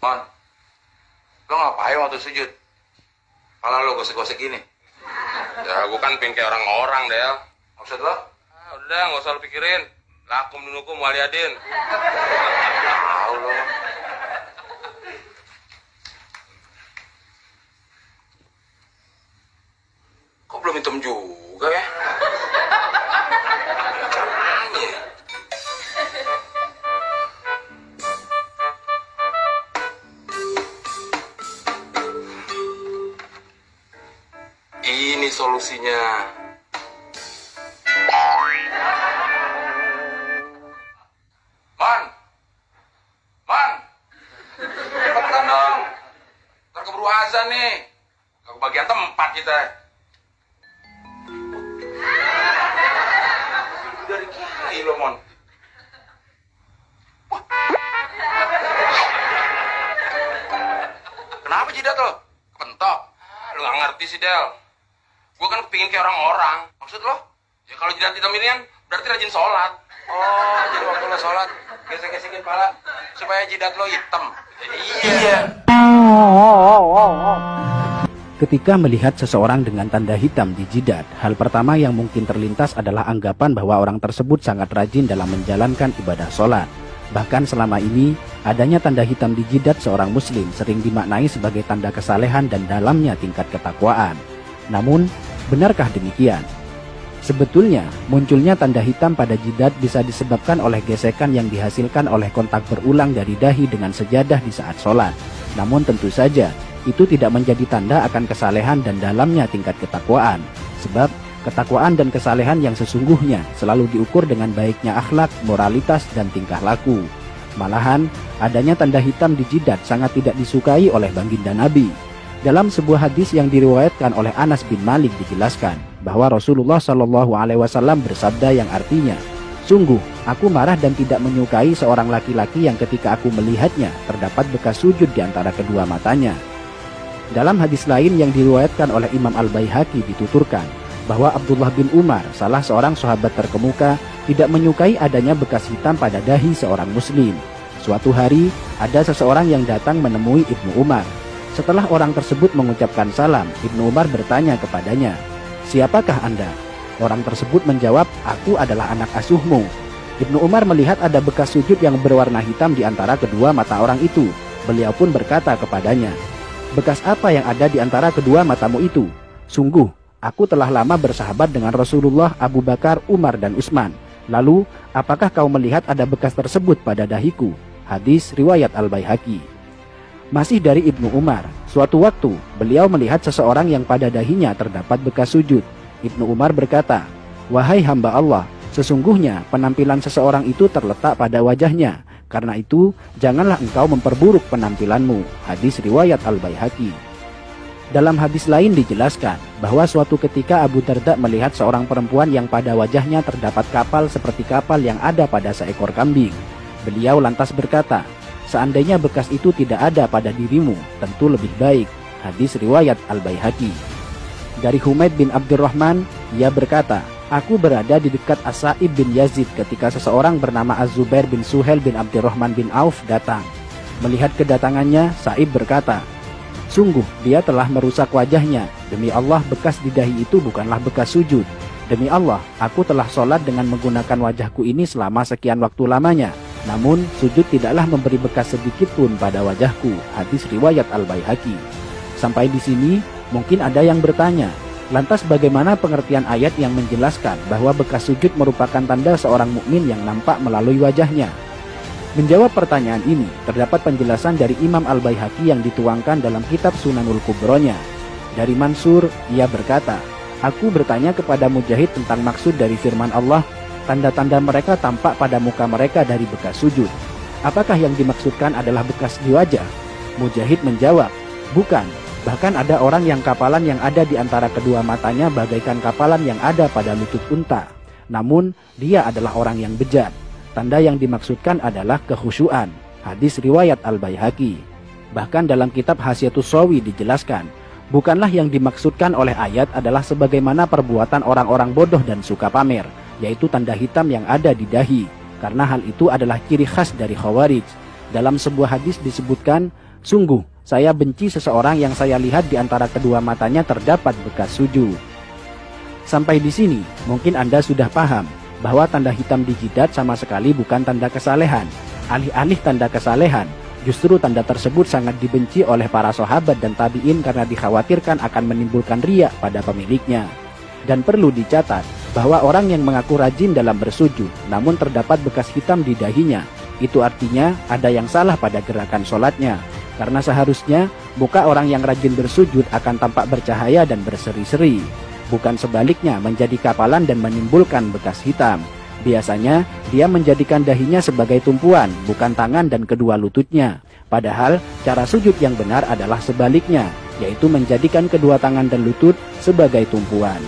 Mon, lo ngapain waktu sujud? Kepala lo gosek-gosek gini. Ya gue kan pengen kayak orang-orang, Del. Maksud lo? Udah gak usah lo pikirin. Lakum dinukum waliyadin. Tahu lo. Kok belum hitam juga ya? Caranya. Ini solusinya. Man, cepetan dong. Ntar keburu azan nih. Gak kebagian tempat kita. Dari kiai lo, Mon. Wah. Kenapa jidat lo? Kepentok. Lu gak ngerti sih, Del. Gue kan kepingin kayak orang-orang. Maksud lo? Ya kalau jidat hitam ini kan berarti rajin sholat. Oh, jadi waktu lo sholat gesek-gesekin kepala supaya jidat lo hitam. Iya. Ketika melihat seseorang dengan tanda hitam di jidat, hal pertama yang mungkin terlintas adalah anggapan bahwa orang tersebut sangat rajin dalam menjalankan ibadah sholat. Bahkan selama ini, adanya tanda hitam di jidat seorang muslim sering dimaknai sebagai tanda kesalehan dan dalamnya tingkat ketakwaan. Namun, benarkah demikian? Sebetulnya, munculnya tanda hitam pada jidat bisa disebabkan oleh gesekan yang dihasilkan oleh kontak berulang dari dahi dengan sejadah di saat sholat. Namun tentu saja, itu tidak menjadi tanda akan kesalehan dan dalamnya tingkat ketakwaan. Sebab, ketakwaan dan kesalehan yang sesungguhnya selalu diukur dengan baiknya akhlak, moralitas, dan tingkah laku. Malahan, adanya tanda hitam di jidat sangat tidak disukai oleh baginda Nabi. Dalam sebuah hadis yang diriwayatkan oleh Anas bin Malik dijelaskan bahwa Rasulullah SAW bersabda yang artinya, "Sungguh, aku marah dan tidak menyukai seorang laki-laki yang ketika aku melihatnya terdapat bekas sujud di antara kedua matanya." Dalam hadis lain yang diriwayatkan oleh Imam Al-Baihaqi dituturkan bahwa Abdullah bin Umar, salah seorang sahabat terkemuka, tidak menyukai adanya bekas hitam pada dahi seorang muslim. Suatu hari, ada seseorang yang datang menemui Ibnu Umar. Setelah orang tersebut mengucapkan salam, Ibnu Umar bertanya kepadanya, "Siapakah Anda?" Orang tersebut menjawab, "Aku adalah anak asuhmu." Ibnu Umar melihat ada bekas sujud yang berwarna hitam di antara kedua mata orang itu. Beliau pun berkata kepadanya, "Bekas apa yang ada di antara kedua matamu itu?" "Sungguh, aku telah lama bersahabat dengan Rasulullah, Abu Bakar, Umar, dan Utsman. Lalu, apakah kau melihat ada bekas tersebut pada dahiku?" Hadis riwayat Al-Baihaqi. Masih dari Ibnu Umar, suatu waktu beliau melihat seseorang yang pada dahinya terdapat bekas sujud. Ibnu Umar berkata, "Wahai hamba Allah, sesungguhnya penampilan seseorang itu terletak pada wajahnya. Karena itu, janganlah engkau memperburuk penampilanmu." Hadis riwayat Al-Baihaqi. Dalam hadis lain dijelaskan bahwa suatu ketika Abu Darda melihat seorang perempuan yang pada wajahnya terdapat kapal seperti kapal yang ada pada seekor kambing. Beliau lantas berkata, "Seandainya bekas itu tidak ada pada dirimu, tentu lebih baik." Hadis riwayat Al-Baihaqi. Dari Humaid bin Abdurrahman, ia berkata, "Aku berada di dekat As-Sa'ib bin Yazid ketika seseorang bernama Az-Zubair bin Suhail bin Abdurrahman bin Auf datang. Melihat kedatangannya, Sa'ib berkata, 'Sungguh dia telah merusak wajahnya. Demi Allah, bekas di dahi itu bukanlah bekas sujud. Demi Allah, aku telah sholat dengan menggunakan wajahku ini selama sekian waktu lamanya. Namun, sujud tidaklah memberi bekas sedikit pun pada wajahku." Hadis riwayat Al-Baihaqi. Sampai di sini, mungkin ada yang bertanya, lantas bagaimana pengertian ayat yang menjelaskan bahwa bekas sujud merupakan tanda seorang mukmin yang nampak melalui wajahnya? Menjawab pertanyaan ini, terdapat penjelasan dari Imam Al-Baihaqi yang dituangkan dalam kitab Sunanul Kubronya. Dari Mansur, ia berkata, "Aku bertanya kepada Mujahid tentang maksud dari firman Allah, tanda-tanda mereka tampak pada muka mereka dari bekas sujud. Apakah yang dimaksudkan adalah bekas di wajah?" Mujahid menjawab, "Bukan, bahkan ada orang yang kapalan yang ada di antara kedua matanya bagaikan kapalan yang ada pada lutut unta. Namun, dia adalah orang yang bejat. Tanda yang dimaksudkan adalah kekhusyuan." Hadis riwayat Al-Baihaqi. Bahkan dalam kitab Hasyiatus Shawi dijelaskan, bukanlah yang dimaksudkan oleh ayat adalah sebagaimana perbuatan orang-orang bodoh dan suka pamer, yaitu tanda hitam yang ada di dahi, karena hal itu adalah ciri khas dari Khawarij. Dalam sebuah hadis disebutkan, Sungguh, saya benci seseorang yang saya lihat di antara kedua matanya terdapat bekas sujud. Sampai di sini, mungkin Anda sudah paham bahwa tanda hitam di jidat sama sekali bukan tanda kesalehan. Alih-alih tanda kesalehan, justru tanda tersebut sangat dibenci oleh para sahabat dan tabi'in karena dikhawatirkan akan menimbulkan riya pada pemiliknya. Dan perlu dicatat bahwa orang yang mengaku rajin dalam bersujud namun terdapat bekas hitam di dahinya, itu artinya ada yang salah pada gerakan sholatnya. Karena seharusnya muka orang yang rajin bersujud akan tampak bercahaya dan berseri-seri, bukan sebaliknya menjadi kapalan dan menimbulkan bekas hitam. Biasanya dia menjadikan dahinya sebagai tumpuan, bukan tangan dan kedua lututnya. Padahal cara sujud yang benar adalah sebaliknya, yaitu menjadikan kedua tangan dan lutut sebagai tumpuan.